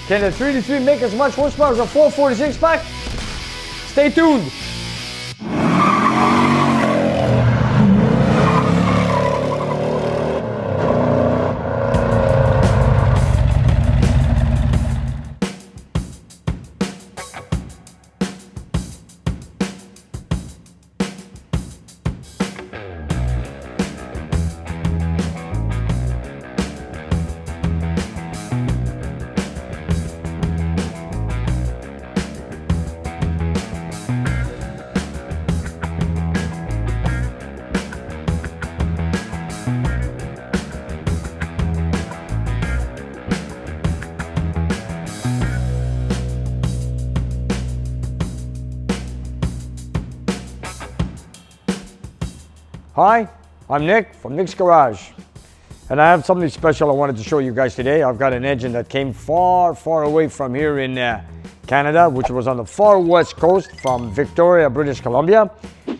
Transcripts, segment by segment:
Can the 383 make as much horsepower as a 446 pack? Stay tuned. Hi, I'm Nick from Nick's Garage, and I have something special I wanted to show you guys today. I've got an engine that came far away from here in Canada, which was on the far west coast from Victoria, British Columbia.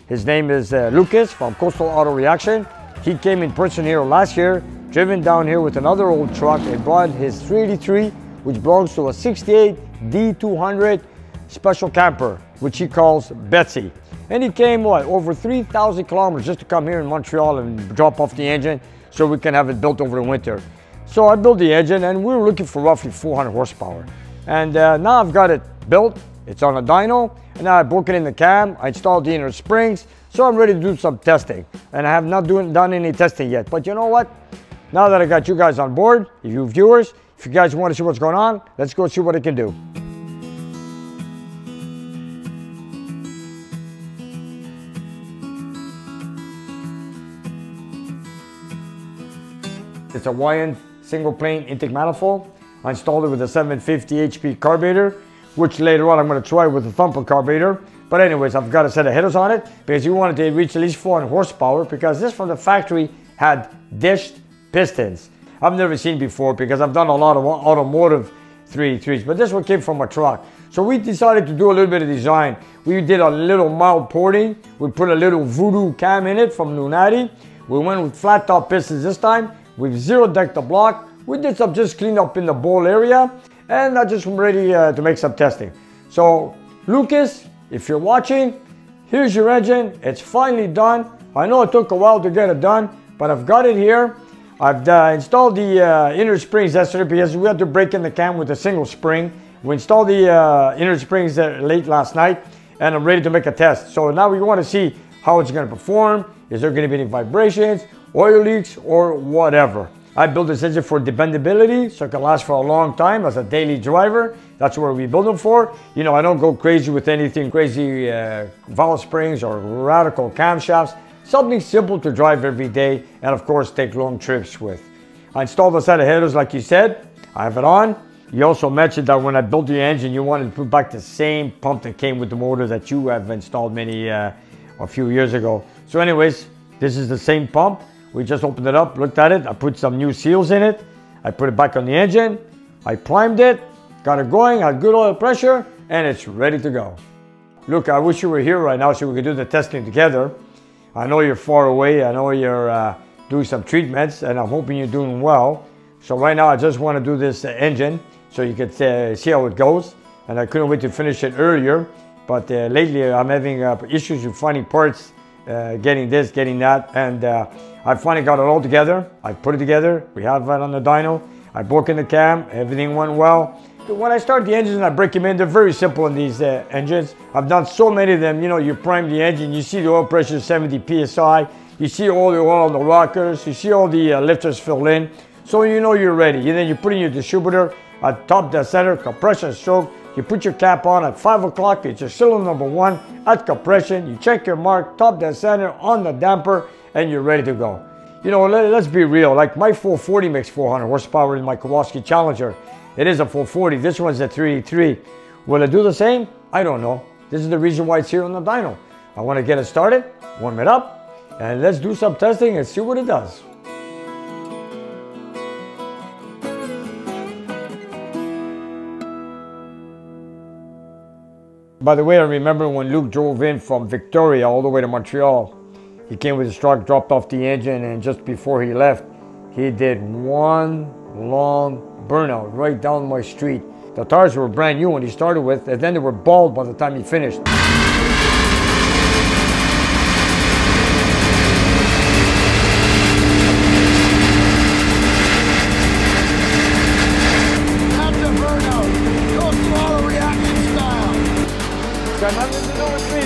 His name is Lucas from Coastal Auto Reaction. He came in person here last year, driven down here with another old truck and brought his 383, which belongs to a 68 D200 special camper, which he calls Betsy. And he came, what, over 3,000 kilometers just to come here in Montreal and drop off the engine so we can have it built over the winter. So I built the engine and we were looking for roughly 400 horsepower. And now I've got it built, it's on a dyno, and now I broke it in the cam, I installed the inner springs, so I'm ready to do some testing. And I have not done any testing yet, but you know what? Now that I got you guys on board, you viewers, if you guys want to see what's going on, let's go see what it can do. It's a YN single plane intake manifold. I installed it with a 750 HP carburetor, which later on I'm going to try with a thumper carburetor. But anyways, I've got a set of headers on it because you wanted to reach at least 400 horsepower because this from the factory had dished pistons. I've never seen before because I've done a lot of automotive 383s, but this one came from a truck. So we decided to do a little bit of design. We did a little mild porting. We put a little voodoo cam in it from NewAge. We went with flat top pistons this time. We've zero decked the block. We did some just clean up in the bowl area, and I just ready to make some testing. So Lucas, if you're watching, here's your engine. It's finally done. I know it took a while to get it done, but I've got it here. I've installed the inner springs yesterday because we had to break in the cam with a single spring. We installed the inner springs late last night, and I'm ready to make a test. So now we want to see how it's going to perform. Is there going to be any vibrations, oil leaks, or whatever? I built this engine for dependability, so it can last for a long time as a daily driver. That's what we build them for. You know, I don't go crazy with anything crazy valve springs or radical camshafts. Something simple to drive every day and of course take long trips with. I installed a set of headers like you said. I have it on. You also mentioned that when I built the engine, you wanted to put back the same pump that came with the motor that you have installed a few years ago. So anyways, this is the same pump. We just opened it up, looked at it. I put some new seals in it. I put it back on the engine. I primed it, got it going, had good oil pressure, and it's ready to go. Look, I wish you were here right now so we could do the testing together. I know you're far away. I know you're doing some treatments, and I'm hoping you're doing well. So right now, I just want to do this engine so you can see how it goes. And I couldn't wait to finish it earlier. But lately, I'm having issues with finding parts, getting this, getting that, and I finally got it all together. I put it together. We have it on the dyno. I broke in the cam. Everything went well. When I start the engines and I break them in, they're very simple in these engines. I've done so many of them. You know, you prime the engine, you see the oil pressure 70 psi. You see all the oil on the rockers. You see all the lifters fill in. So you know you're ready. And then you put in your distributor at top dead center, compression stroke. You put your cap on at 5 o'clock. It's your cylinder number 1 at compression. You check your mark, top dead center on the damper, and you're ready to go. You know, let's be real. Like my 440 makes 400 horsepower in my Kowalski Challenger. It is a 440. This one's a 383. Will it do the same? I don't know. This is the reason why it's here on the dyno. I want to get it started, warm it up, and let's do some testing and see what it does. By the way, I remember when Luke drove in from Victoria all the way to Montreal. He came with his truck, dropped off the engine, and just before he left, he did one long burnout right down my street. The tires were brand new when he started with, and then they were bald by the time he finished. Got nothing to do with me.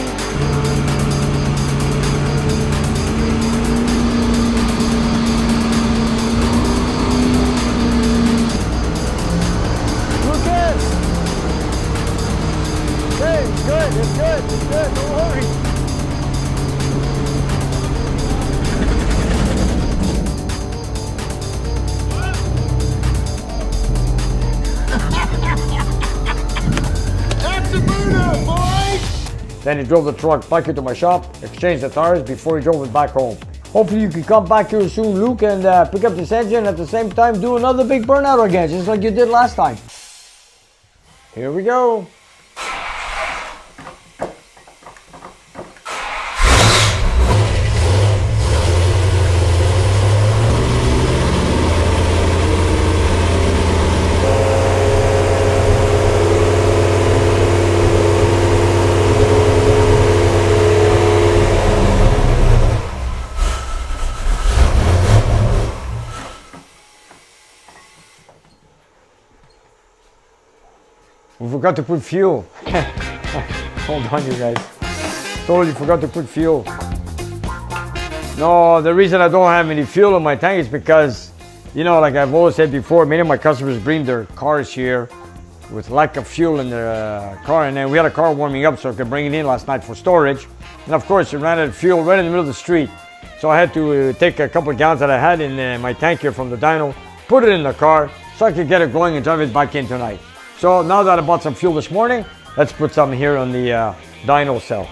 Lucas! Hey, it's good, don't worry. That's a Buddha, boy! Then he drove the truck back into my shop, exchanged the tires before he drove it back home. Hopefully you can come back here soon, Luke, and pick up this engine at the same time do another big burnout again, just like you did last time. Here we go. We forgot to put fuel. Hold on, you guys. Totally forgot to put fuel. No, the reason I don't have any fuel in my tank is because, you know, like I've always said before, many of my customers bring their cars here with lack of fuel in their car, and then we had a car warming up so I could bring it in last night for storage. And of course, it ran out of fuel right in the middle of the street. So I had to take a couple of gallons that I had in my tank here from the dyno, put it in the car so I could get it going and drive it back in tonight. So now that I bought some fuel this morning, let's put some here on the dyno cell.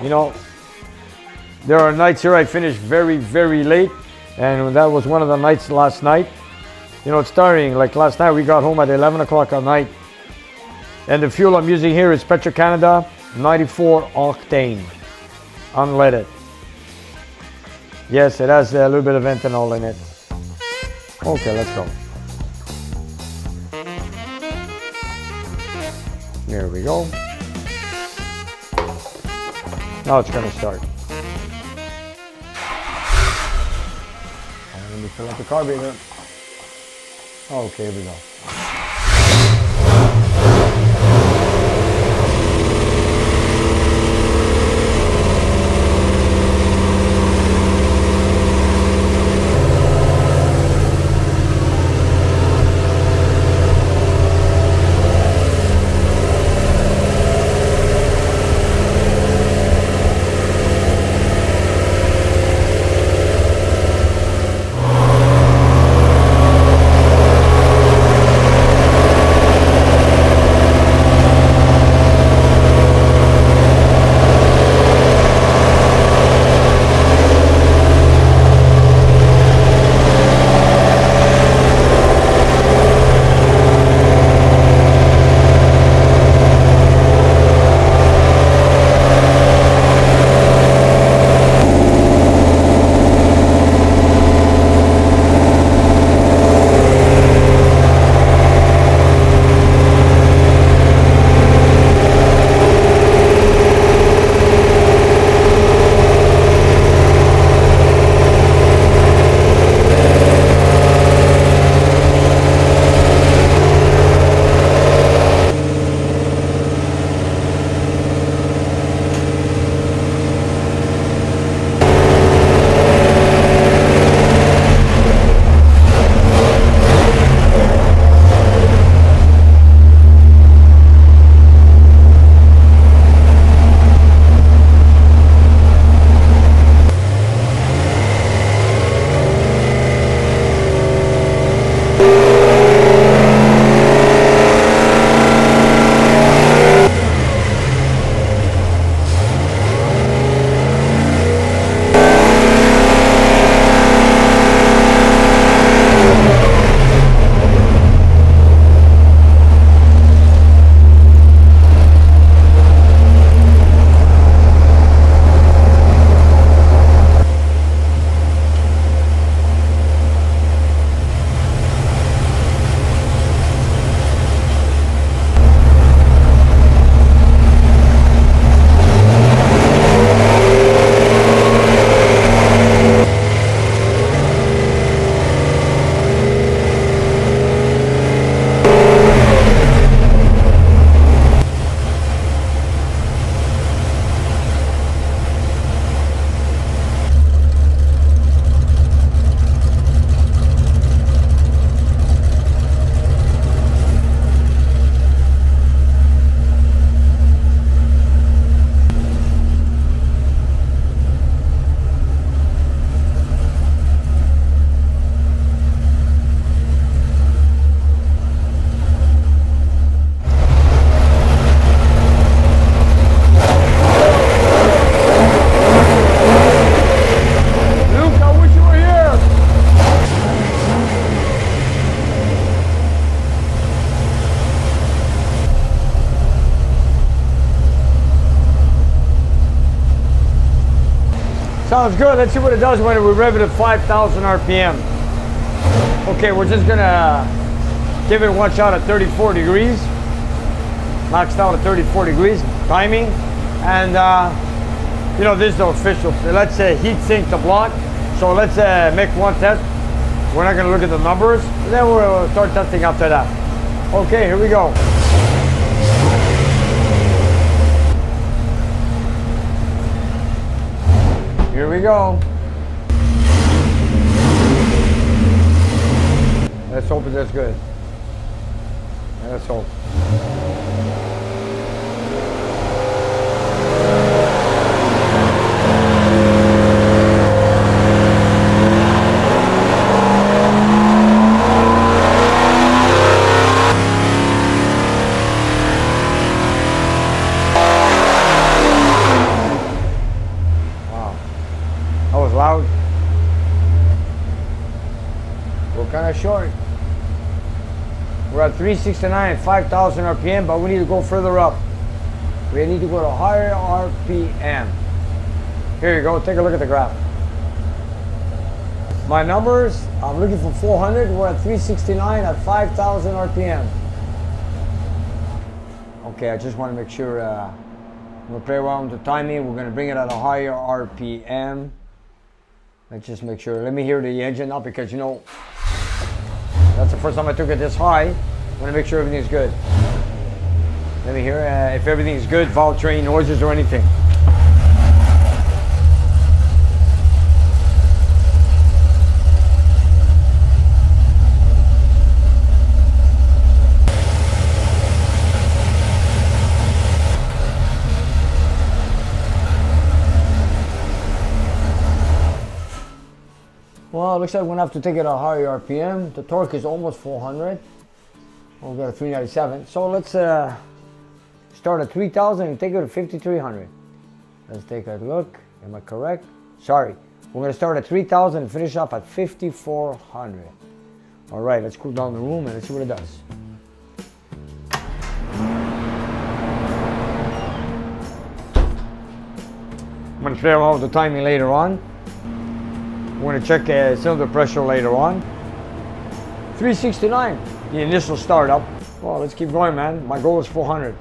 You know, there are nights here I finish very, very late, and that was one of the nights last night. You know, it's tiring. Like last night, we got home at 11 o'clock at night, and the fuel I'm using here is Petro-Canada 94 octane, unleaded. Yes, it has a little bit of ethanol in it. Okay, let's go. There we go. Now it's going to start. And let me fill up the carburetor. Okay, here we go. Sounds good. Let's see what it does when we rev it at 5,000 RPM. Okay, we're just gonna give it one shot at 34 degrees. Maxed out at 34 degrees, timing. And you know, this is the official. Let's heat sink the block. So let's make one test. We're not gonna look at the numbers. Then we'll start testing after that. Okay, here we go. Here we go. Let's hope it does good. Let's hope. Loud. We're kind of short. We're at 369 at 5,000 RPM, but we need to go further up. We need to go to higher RPM. Here you go. Take a look at the graph. My numbers, I'm looking for 400. We're at 369 at 5,000 RPM. Okay, I just want to make sure we'll play around with the timing. We're going to bring it at a higher RPM. Let's just make sure. Let me hear the engine now, because you know that's the first time I took it this high. I want to make sure everything's good. Let me hear if everything's good, valve train noises or anything. Well, it looks like we're going to have to take it at a higher RPM. The torque is almost 400. We've got a 397. So let's start at 3,000 and take it to 5,300. Let's take a look. Am I correct? Sorry. We're going to start at 3,000 and finish off at 5,400. All right, let's cool down the room and let's see what it does. I'm going to play around with the timing later on. We're going to check cylinder pressure later on. 369, the initial startup. Well, let's keep going, man. My goal is 400.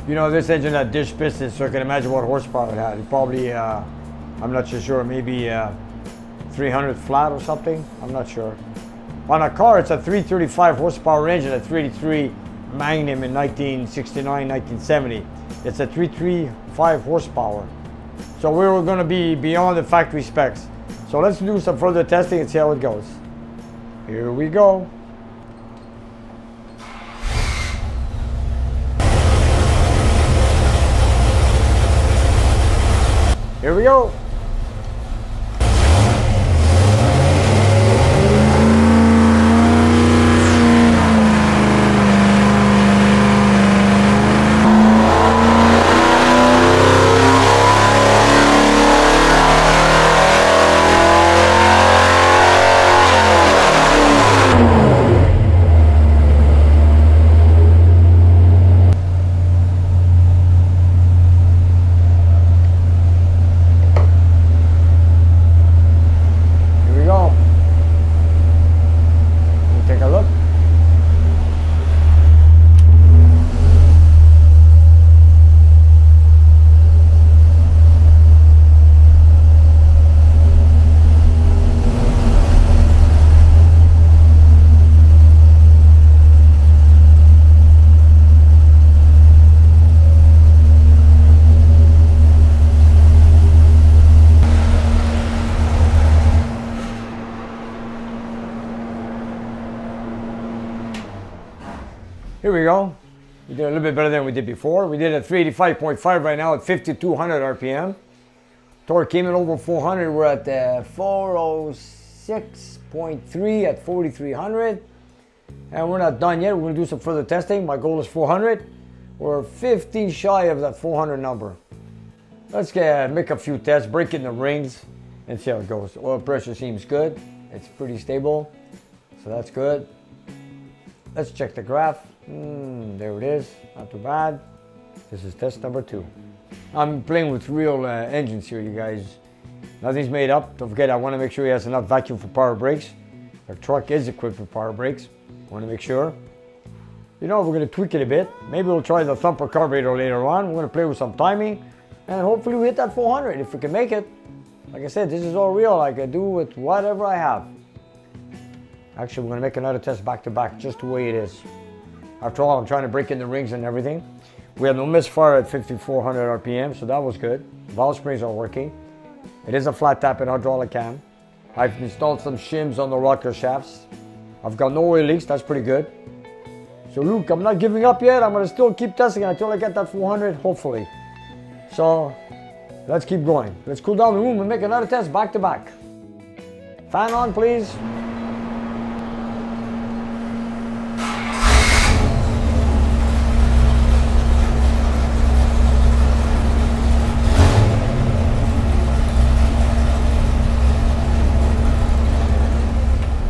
You know, this engine had dish pistons, so I can imagine what horsepower it had. It probably, I'm not so sure, maybe 300 flat or something. I'm not sure. On a car, it's a 335 horsepower engine, a 383 Magnum in 1969, 1970. It's a 335 horsepower. So we were going to be beyond the factory specs. So let's do some further testing and see how it goes. Here we go. Here we go. Here we go. We did a little bit better than we did before. We did a 385.5 right now at 5,200 RPM. Torque came in over 400. We're at 406.3 at 4,300. And we're not done yet. We're going to do some further testing. My goal is 400. We're 50 shy of that 400 number. Let's make a few tests, break in the rings, and see how it goes. Oil pressure seems good. It's pretty stable, so that's good. Let's check the graph. There it is, not too bad. This is test number 2. I'm playing with real engines here, you guys. Nothing's made up. Don't forget, I want to make sure he has enough vacuum for power brakes. The truck is equipped with power brakes. I want to make sure. You know, we're going to tweak it a bit. Maybe we'll try the thumper carburetor later on. We're going to play with some timing. And hopefully we hit that 400 if we can make it. Like I said, this is all real. I can do with whatever I have. Actually, we're going to make another test back to back, just the way it is. After all, I'm trying to break in the rings and everything. We had no misfire at 5,400 RPM, so that was good. Valve springs are working. It is a flat tapping hydraulic cam. I've installed some shims on the rocker shafts. I've got no oil leaks, that's pretty good. So Luke, I'm not giving up yet. I'm going to still keep testing until I get that 400, hopefully. So let's keep going. Let's cool down the room and make another test back to back. Fan on, please.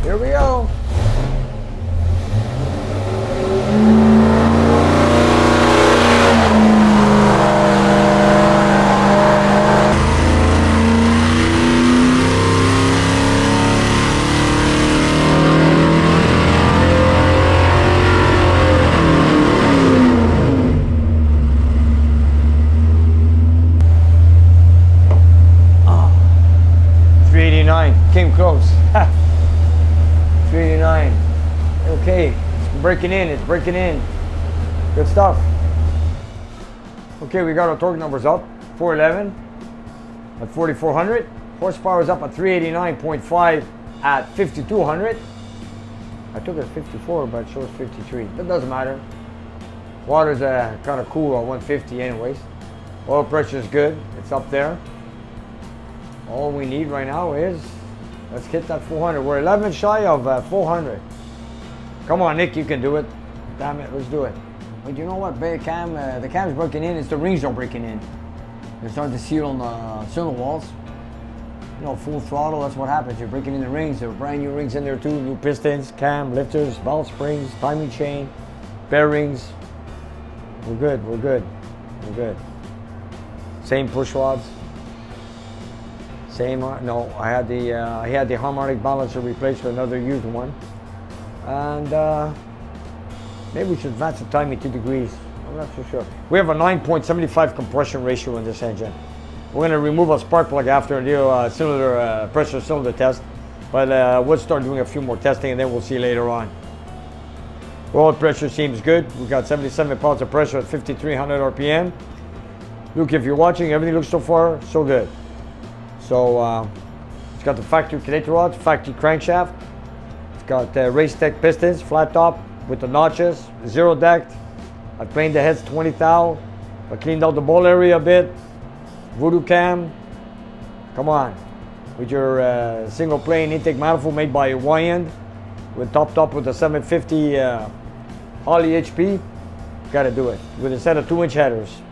Here we go. Came close. 389. Okay, it's breaking in, it's breaking in. Good stuff. Okay, we got our torque numbers up. 411 at 4,400. Horsepower is up at 389.5 at 5,200. I took it as 54, but it shows 53. That doesn't matter. Water's kind of cool at 150 anyways. Oil pressure is good, it's up there. All we need right now is, let's hit that 400. We're 11 shy of 400. Come on, Nick, you can do it. Damn it, let's do it. But you know what, the cam's breaking in, it's the rings are breaking in. They're starting to seal on the cylinder walls. You know, full throttle, that's what happens. You're breaking in the rings. There are brand new rings in there too. New pistons, cam, lifters, valve springs, timing chain, bearings. We're good, we're good, we're good. Same push rods. Same, no, I had the harmonic balancer replaced with another used one. And maybe we should advance the timing 2 degrees. I'm not so sure. We have a 9.75 compression ratio in this engine. We're going to remove a spark plug after and do a cylinder, pressure cylinder test. But we'll start doing a few more testing and then we'll see later on. Oil pressure seems good. We've got 77 pounds of pressure at 5,300 RPM. Luke, if you're watching, everything looks so far so good. So it's got the factory connector rods, factory crankshaft. It's got race tech pistons, flat top with the notches, zero decked. I planed the heads 20 thou. I cleaned out the ball area a bit. Voodoo cam. Come on. With your single plane intake manifold made by Wyand. With topped up with a 750 Holley HP. Gotta do it. With a set of 2-inch headers.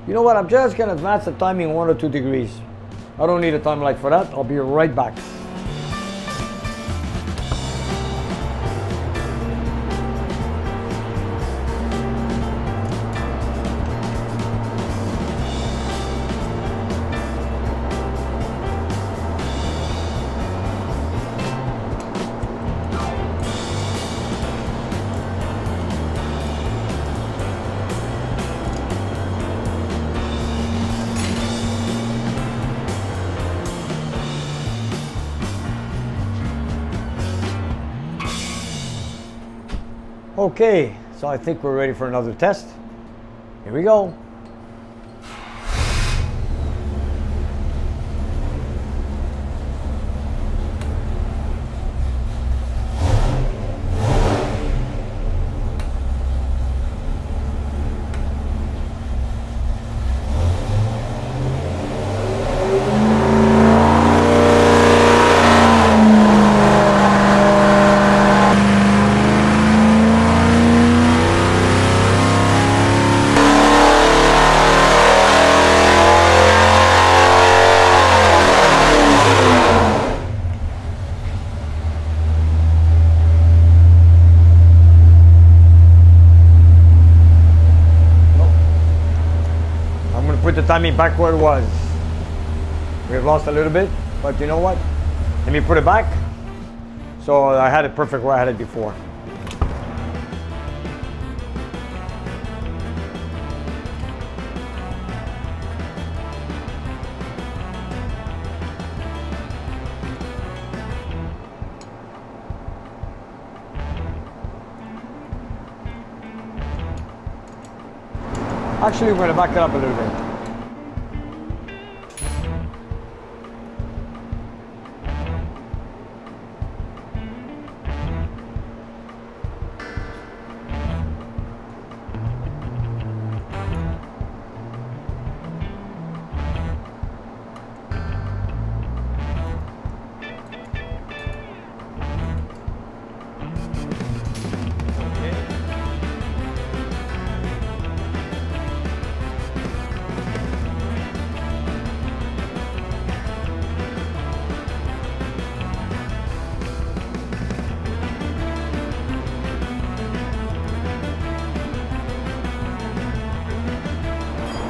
You know what, I'm just gonna advance the timing 1 or 2 degrees. I don't need a time light for that. I'll be right back. Okay, so I think we're ready for another test. Here we go. the timing back where it was. We've lost a little bit, but you know what? Let me put it back. So I had it perfect where I had it before. Actually, we're going to back it up a little bit.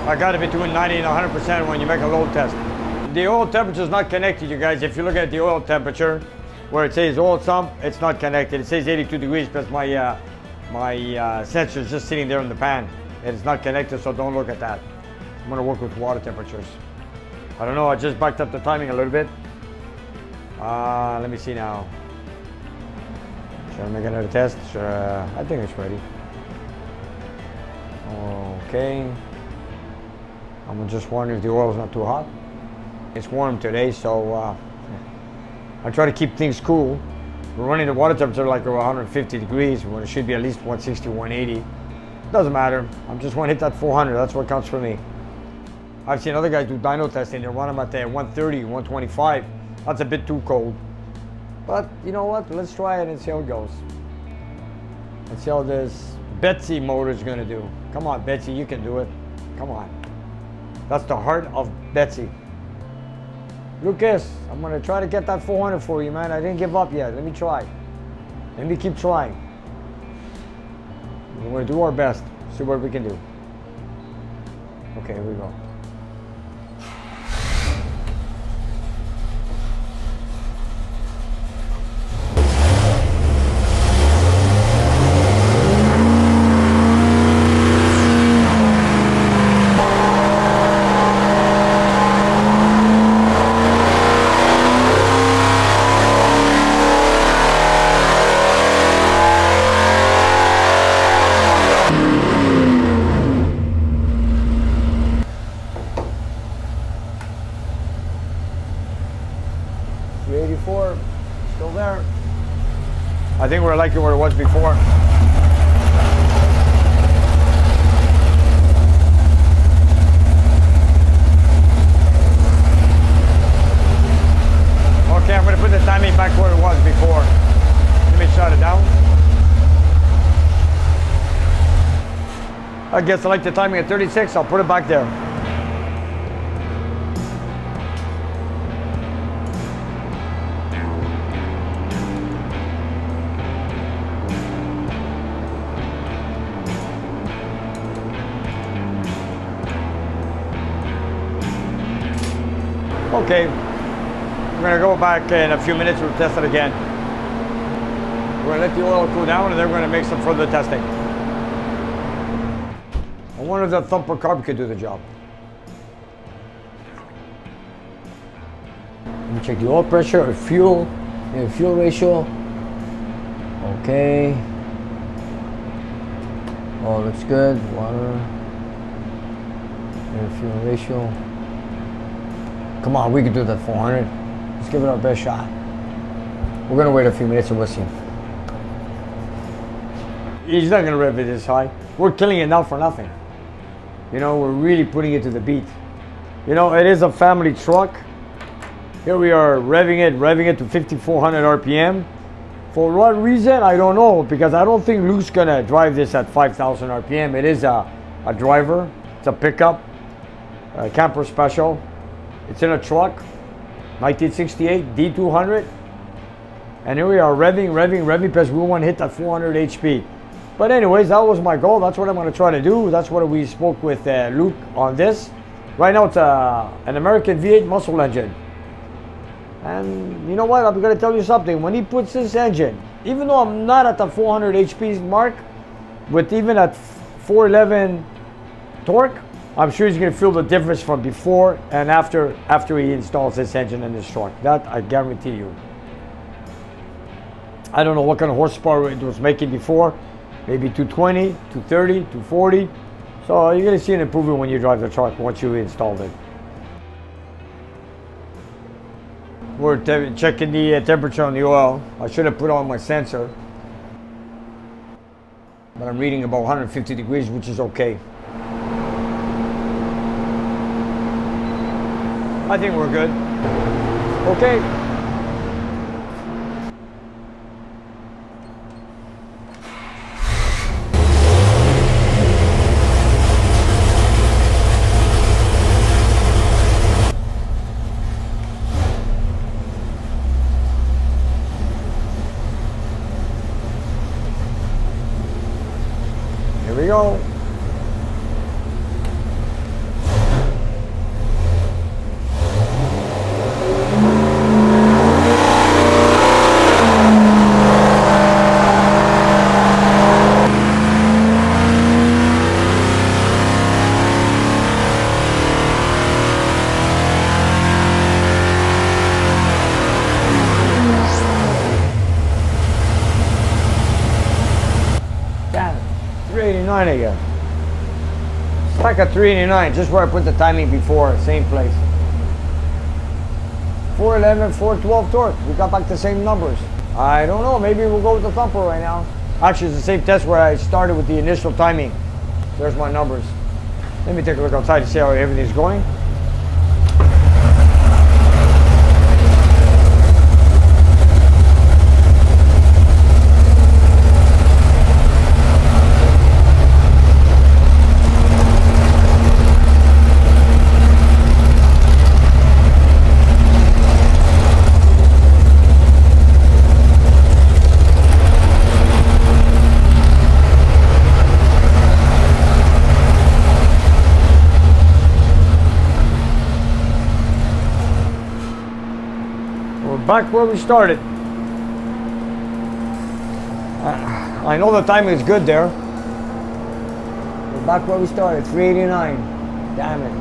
I got it between 90 and 100% when you make a load test. The oil temperature is not connected, you guys. If you look at the oil temperature, where it says oil sump, it's not connected. It says 82 degrees because my sensor is just sitting there in the pan. It's not connected, so don't look at that. I'm gonna work with water temperatures. I don't know, I just backed up the timing a little bit. Let me see now. Should I make another test? I think it's ready. Okay. I'm just wondering if the oil is not too hot. It's warm today, so I try to keep things cool. We're running the water temperature like over 150 degrees when it should be at least 160, 180. Doesn't matter. I'm just want to hit that 400. That's what counts for me. I've seen other guys do dyno testing. They run them at 130, 125. That's a bit too cold. But you know what? Let's try it and see how it goes. Let's see how this Betsy motor is going to do. Come on, Betsy, you can do it. Come on. That's the heart of Betsy. Lucas, I'm going to try to get that 400 for you, man. I didn't give up yet. Let me try. Let me keep trying. We're going to do our best. See what we can do. Okay, here we go. Still there. I think we're like where it was before. Okay, I'm going to put the timing back where it was before. Let me shut it down. I guess I like the timing at 36. I'll put it back there. Okay, we're going to go back in a few minutes. We'll test it again. We're going to let the oil cool down and then we're going to make some further testing. I wonder if that thumper carb could do the job. Let me check the oil pressure, or fuel ratio. Okay. All looks good. Water, air fuel ratio. Come on, we can do that 400. Let's give it our best shot. We're gonna wait a few minutes and we'll see. He's not gonna rev it this high. We're killing it now for nothing. You know, we're really putting it to the beat. You know, it is a family truck. Here we are revving it to 5,400 RPM. For what reason, I don't know, because I don't think Luke's gonna drive this at 5,000 RPM. It is a driver, it's a pickup, a camper special. It's in a truck, 1968 D200. And here we are revving because we want to hit that 400 HP. But anyways, that was my goal. That's what I'm going to try to do. That's what we spoke with Luke on this. Right now it's an American V8 muscle engine. And you know what, I'm going to tell you something. When he puts this engine, even though I'm not at the 400 HP mark, with even at 411 torque, I'm sure he's going to feel the difference from before and after he installs this engine in this truck. That I guarantee you. I don't know what kind of horsepower it was making before. Maybe 220, 230, 240. So you're going to see an improvement when you drive the truck once you installed it. We're checking the temperature on the oil. I should have put on my sensor. But I'm reading about 150 degrees, which is okay. I think we're good. Okay. Here we go. Again. Stuck at 389, just where I put the timing before, same place. 411, 412 torque. We got back the same numbers. I don't know, maybe we'll go with the thumper right now. Actually, it's the same test where I started with the initial timing. There's my numbers. Let me take a look outside to see how everything's going. Back where we started. I know the timing is good there. We're back where we started, 389. Damn it.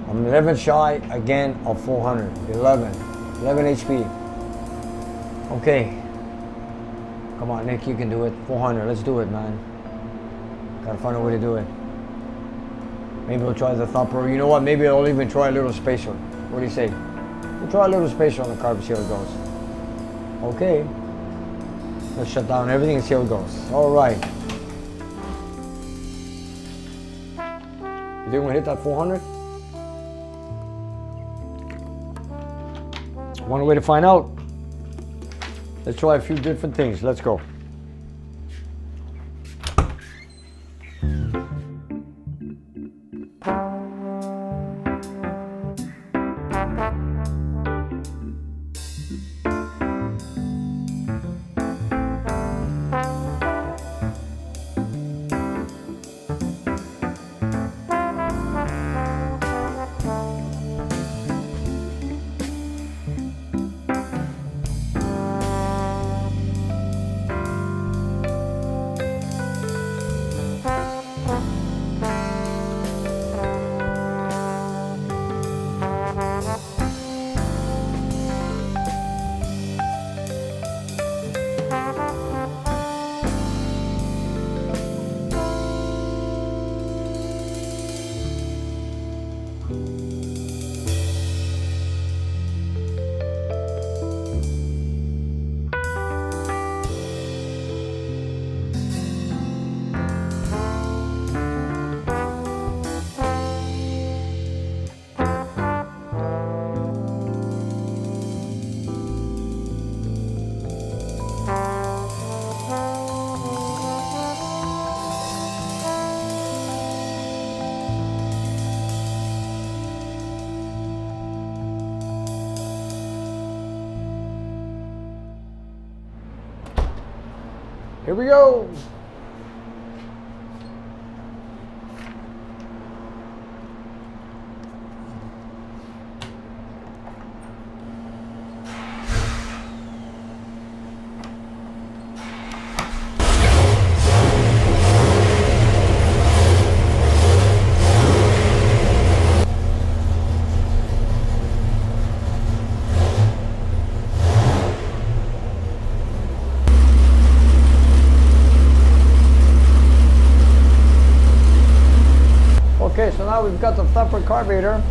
I'm 11 shy again of 400. 11 HP. Okay. Come on, Nick, you can do it. 400, let's do it, man. Gotta find a way to do it. Maybe we'll try the thumper. You know what? Maybe I'll even try a little spacer. What do you say? We'll try a little spacer on the carb, see how it goes. Okay. Let's shut down everything and see how it goes. All right. You think we'll hit that 400? One way to find out. Let's try a few different things. Let's go. Here we go. we've got the Thumper carburetor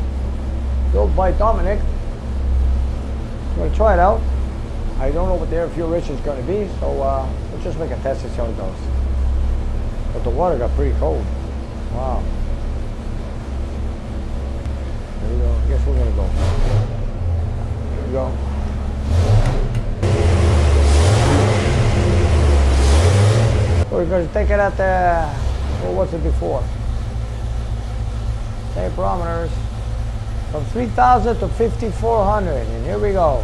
built by Dominic. I'm going to try it out. I don't know what the air fuel ratio is going to be, so we'll just make a test and see how it goes. But the water got pretty cold. Wow. There we go. I guess we're going to go. Here we go. We're going to take it at the, what was it before? Same parameters. From 3,000 to 5,400. And here we go.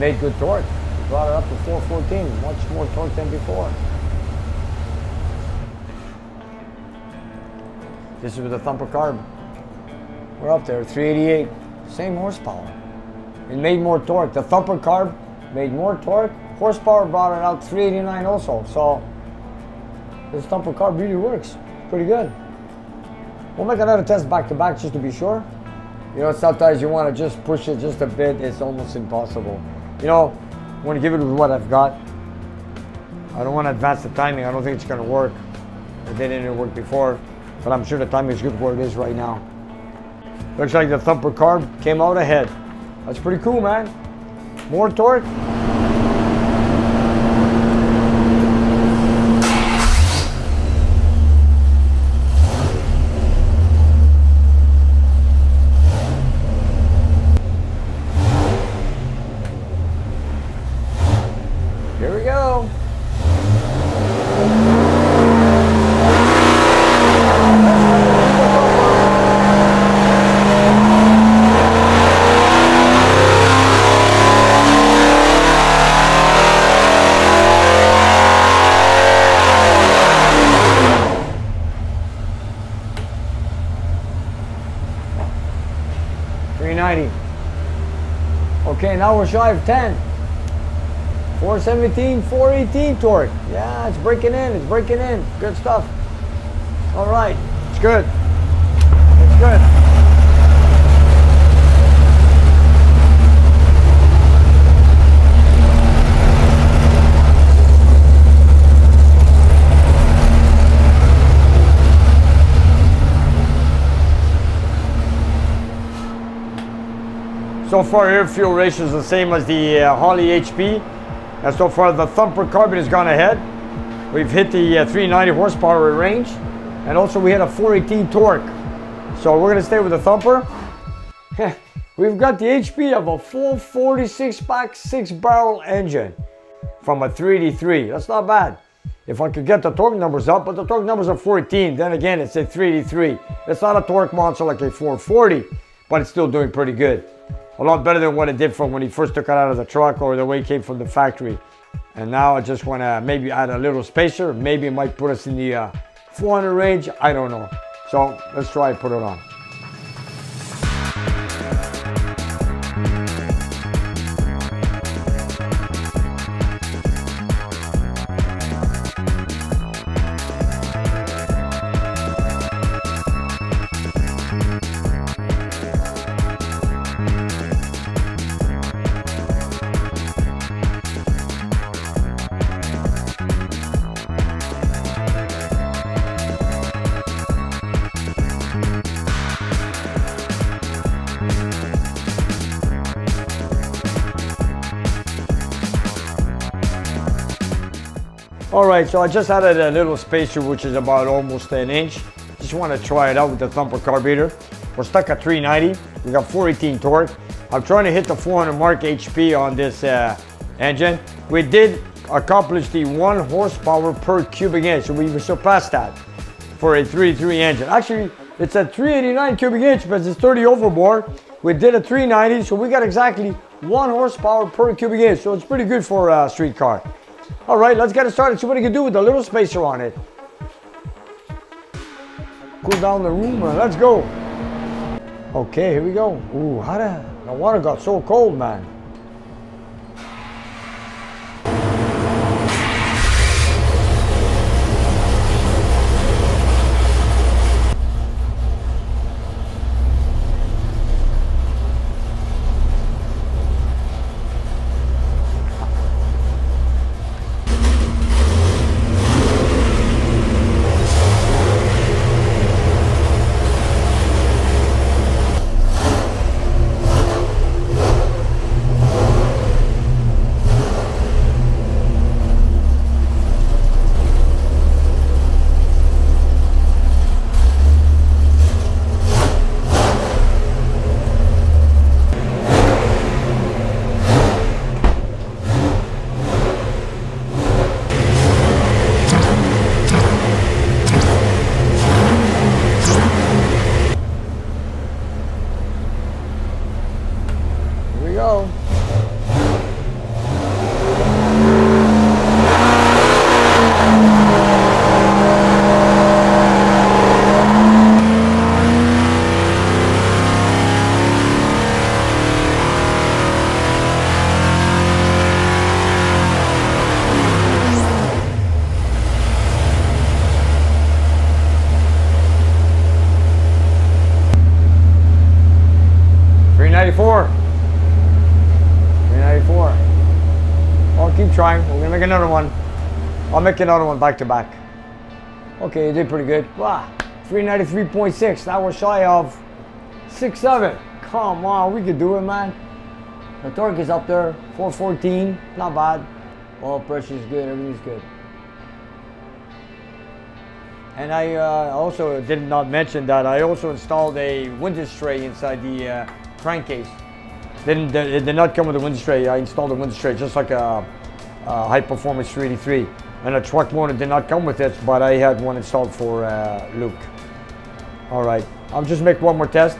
Made good torque. We brought it up to 414, much more torque than before. This is with the Thumper carb. We're up there, 388, same horsepower. It made more torque. The Thumper carb made more torque. Horsepower brought it out 389 also. So this Thumper carb really works. Pretty good. We'll make another test back to back just to be sure. You know, sometimes you want to just push it just a bit. It's almost impossible. You know, I want to give it with what I've got. I don't want to advance the timing. I don't think it's going to work. It didn't work before, but I'm sure the timing is good where it is right now. Looks like the Thumper carb came out ahead. That's pretty cool, man. More torque. Here we go. Okay, now we're shy of 10. 417, 418 torque. Yeah, it's breaking in, it's breaking in. Good stuff. All right, it's good. It's good. So far, air fuel ratio is the same as the Holley HP. And so far, the Thumper carburetor has gone ahead. We've hit the 390 horsepower range. And also, we hit a 418 torque. So we're going to stay with the Thumper. We've got the HP of a full 46-pack, 6-barrel engine from a 383. That's not bad. If I could get the torque numbers up, but the torque numbers are 14. Then again, it's a 383. It's not a torque monster like a 440, but it's still doing pretty good. A lot better than what it did from when he first took it out of the truck or the way it came from the factory. And now I just want to maybe add a little spacer. Maybe it might put us in the 400 range. I don't know. So let's try and put it on. All right, so I just added a little spacer, which is about almost an inch. Just want to try it out with the Thumper carburetor. We're stuck at 390. We got 418 torque. I'm trying to hit the 400 mark HP on this engine. We did accomplish the 1 horsepower per cubic inch, so we surpassed that for a 3.3 engine. Actually, it's a 389 cubic inch, but it's 30 overbore. We did a 390, so we got exactly 1 horsepower per cubic inch, so it's pretty good for a street car. All right, let's get it started. See what we can do with the little spacer on it. Cool down the room, man. Let's go. Okay, here we go. Ooh, how the water got so cold, man. I'll keep trying. We're gonna make another one. I'll make another one back to back. Okay, you did pretty good. Wow, 393.6. That was shy of 6.7. Come on, we could do it, man. The torque is up there, 414. Not bad. Oil pressure is good. Everything's good. And I also did not mention that I also installed a window tray inside the crankcase. It did not come with a window tray. I installed a window tray just like a high performance 383. And a truck motor did not come with it, but I had one installed for Luke. All right, I'll just make one more test.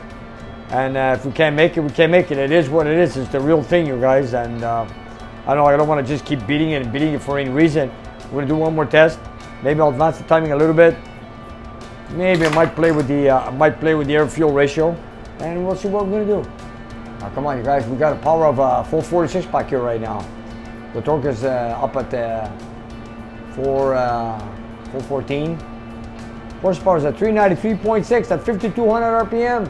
And if we can't make it, we can't make it. It is what it is. It's the real thing, you guys. And I don't want to just keep beating it for any reason. We're gonna do one more test. Maybe I'll advance the timing a little bit. Maybe I might play with the air fuel ratio, and we'll see what we're gonna do. Now, come on, you guys. We got a power of 446 back here right now. The torque is up at 414. Horsepower is at 393.6 at 5,200 RPM.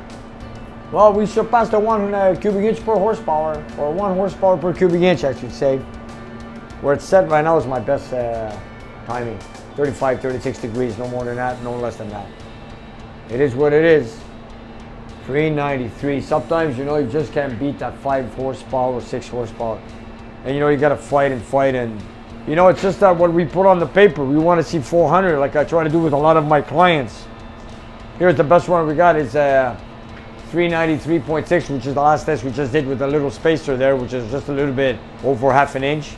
Well, we surpassed the 1 cubic inch per horsepower, or 1 horsepower per cubic inch, I should say. Where it's set right now is my best timing. 35, 36 degrees, no more than that, no less than that. It is what it is. 393. Sometimes, you know, you just can't beat that 5 horsepower or 6 horsepower. And, you know, you got to fight, and, you know, it's just that what we put on the paper. We want to see 400 like I try to do with a lot of my clients. Here's the best one we got is 393.6, which is the last test we just did with a little spacer there, which is just a little bit over half an inch.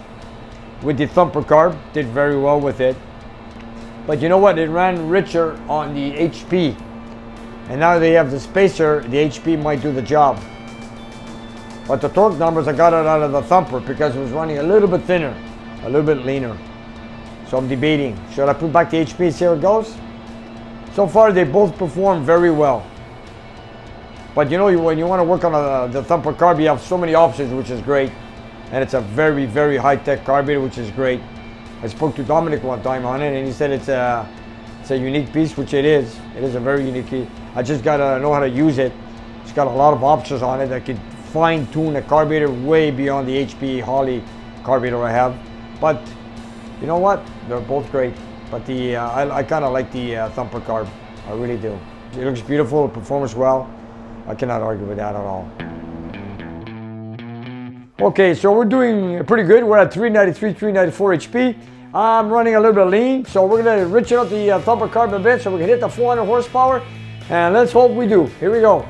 With the thumper carb, did very well with it. But you know what? It ran richer on the HP. And now they have the spacer, the HP might do the job. But the torque numbers, I got it out of the thumper because it was running a little bit thinner, a little bit leaner. So I'm debating, should I put back the HP and see how it goes? So far, they both perform very well. But you know, when you want to work on the thumper carb, you have so many options, which is great. And it's a very, very high-tech carburetor, which is great. I spoke to Dominic one time on it, and he said it's a unique piece, which it is. It is a very unique piece. I just gotta know how to use it. It's got a lot of options on it. I could fine-tune a carburetor way beyond the HP Holley carburetor I have. But you know what? They're both great. But I kind of like the thumper carb. I really do. It looks beautiful. It performs well. I cannot argue with that at all. Okay, so we're doing pretty good. We're at 393, 394 HP. I'm running a little bit lean, so we're gonna rich out the thumper carb a bit so we can hit the 400 horsepower, and let's hope we do. Here we go.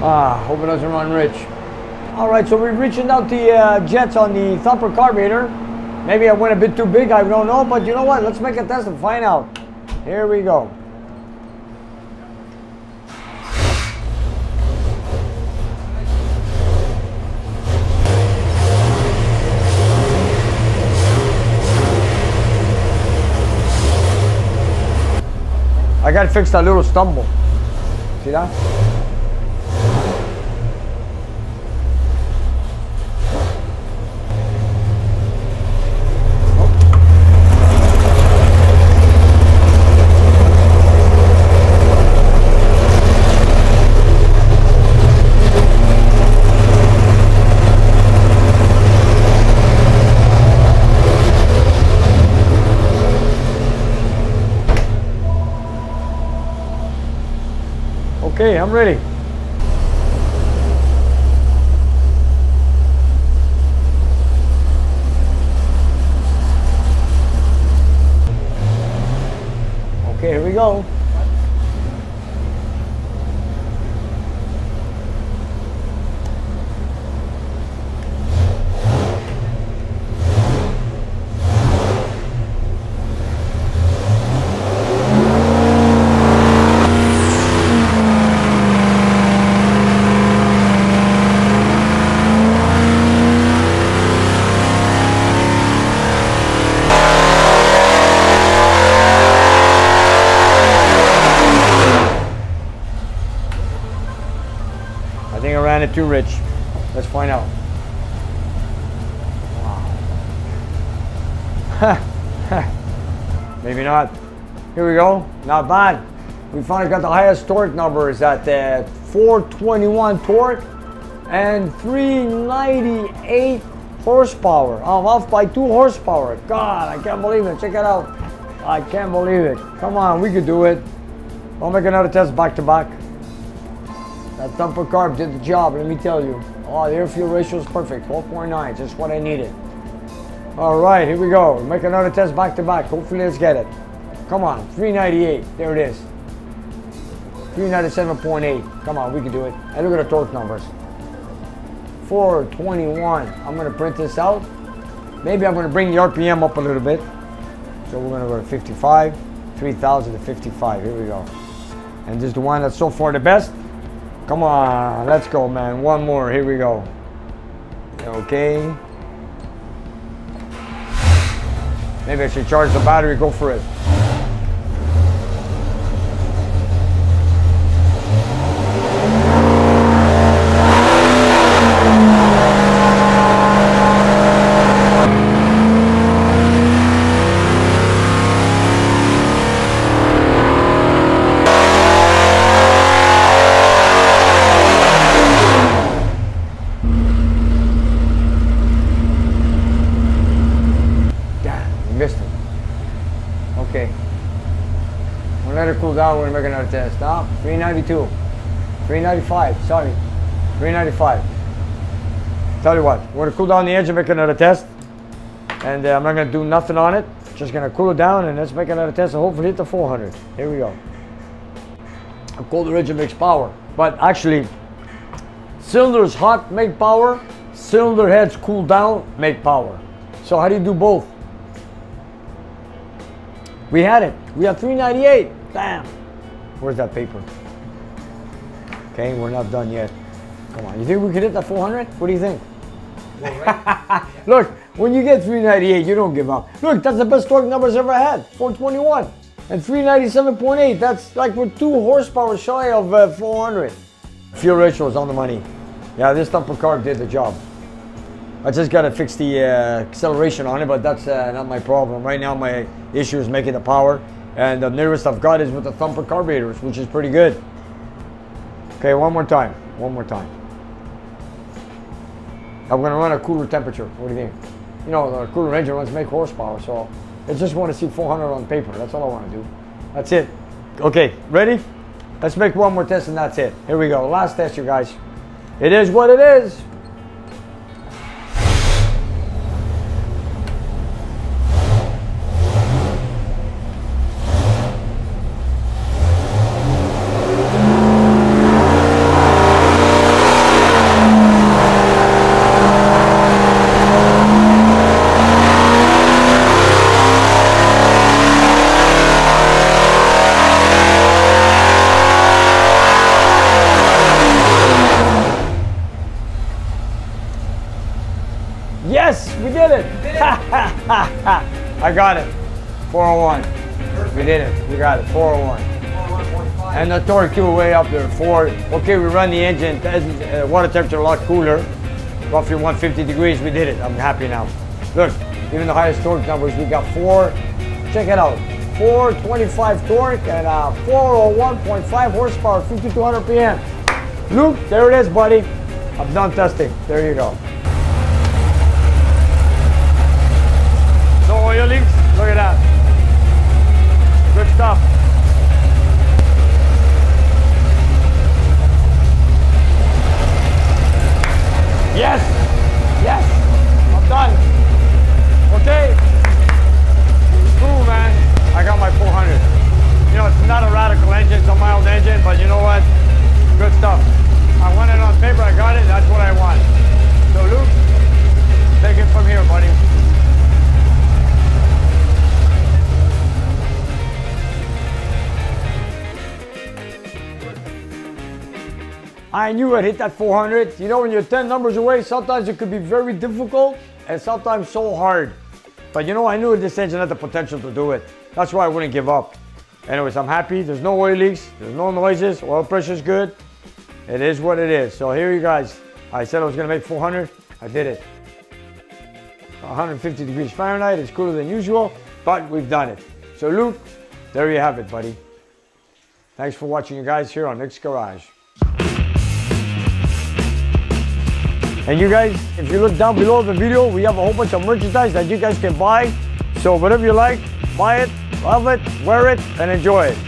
Hope it doesn't run rich. All right, so we're reaching out the jets on the thumper carburetor. Maybe I went a bit too big, I don't know, but you know what? Let's make a test and find out. Here we go. I gotta fix that little stumble. See that? Okay, I'm ready. Okay, here we go. I think I ran it too rich. Let's find out. Wow. Maybe not. Here we go. Not bad. We finally got the highest torque numbers at 421 torque and 398 horsepower. I'm off by 2 horsepower. God, I can't believe it. Check it out. I can't believe it. Come on, we could do it. I'll make another test back to back. That thumper carb did the job, let me tell you. Oh, the air-fuel ratio is perfect, 12.9, just what I needed. All right, here we go. Make another test back to back. Hopefully, let's get it. Come on, 398, there it is. 397.8, come on, we can do it. And look at the torque numbers. 421, I'm gonna print this out. Maybe I'm gonna bring the RPM up a little bit. So we're gonna go to 55, 3,000 to 55, here we go. And this is the one that's so far the best. Come on, let's go, man. One more, here we go. Okay. Maybe I should charge the battery, go for it. Okay. We'll let it cool down. We're gonna make another test. Stop. 392. 395. Sorry. 395. Tell you what, we're gonna cool down the edge and make another test. And I'm not gonna do nothing on it. Just gonna cool it down and let's make another test and hopefully hit the 400. Here we go. A colder edge makes power. But actually, cylinders hot make power. Cylinder heads cool down make power. So how do you do both? We had it. We have 398. Damn. Where's that paper? Okay, we're not done yet. Come on. You think we could hit that 400? What do you think? Look, when you get 398, you don't give up. Look, that's the best torque numbers ever had. 421 and 397.8. That's like we're 2 horsepower shy of 400. Fuel ratio is on the money. Yeah, this thumper carb did the job. I just got to fix the acceleration on it, but that's not my problem. Right now, my issue is making the power, and the nearest I've got is with the thumper carburetors, which is pretty good. Okay, one more time. One more time. I'm going to run a cooler temperature. What do you think? You know, the cooler engine runs make horsepower, so I just want to see 400 on paper. That's all I want to do. That's it. Okay, ready? Let's make one more test, and that's it. Here we go. Last test, you guys. It is what it is. I got it. 401. We did it. We got it. 401. And the torque too way up there. Okay, we run the engine. Water temperature a lot cooler. Roughly 150 degrees. We did it. I'm happy now. Look, even the highest torque numbers, we got check it out. 425 torque and 401.5 horsepower, 5200 PM. Luke, there it is, buddy. I'm done testing. There you go. No oil leaks. Look at that. Good stuff. Yes. Yes. I'm done. Okay. Cool, man. I got my 400. You know, it's not a radical engine, it's a mild engine, but you know what? Good stuff. I want it on paper, I got it, that's what I want. So Luke, take it from here, buddy. I knew I'd hit that 400. You know, when you're 10 numbers away, sometimes it could be very difficult and sometimes so hard. But you know, I knew this engine had the potential to do it. That's why I wouldn't give up. Anyways, I'm happy. There's no oil leaks. There's no noises. Oil pressure's good. It is what it is. So here you guys. I said I was going to make 400. I did it. 150 degrees Fahrenheit. It's cooler than usual, but we've done it. So Luke, there you have it, buddy. Thanks for watching, you guys, here on Nick's Garage. And you guys, if you look down below the video, we have a whole bunch of merchandise that you guys can buy. So whatever you like, buy it, love it, wear it, and enjoy it.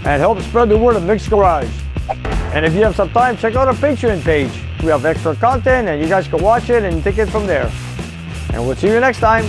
And help spread the word of Nick's Garage. And if you have some time, check out our Patreon page. We have extra content and you guys can watch it and take it from there. And we'll see you next time.